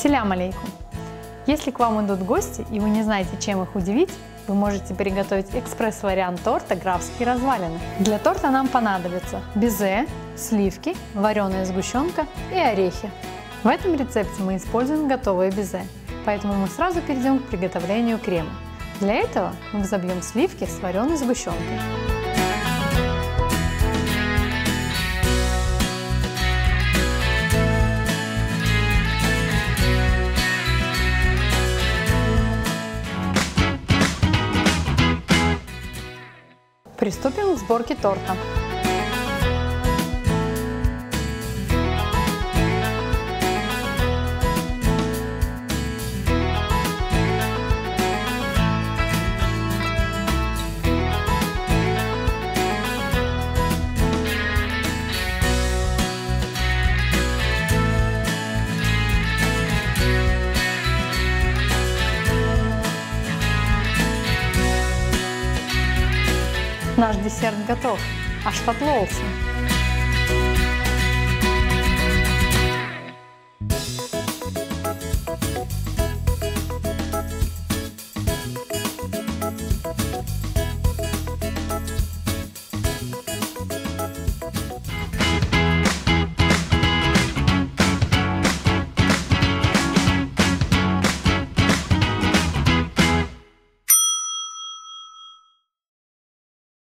Ассаляму алейкум! Если к вам идут гости и вы не знаете, чем их удивить, вы можете приготовить экспресс-вариант торта «Графские развалины». Для торта нам понадобится безе, сливки, вареная сгущенка и орехи. В этом рецепте мы используем готовое безе, поэтому мы сразу перейдем к приготовлению крема. Для этого мы взобьем сливки с вареной сгущенкой. Приступим к сборке торта. Наш десерт готов. Ашфатлолся.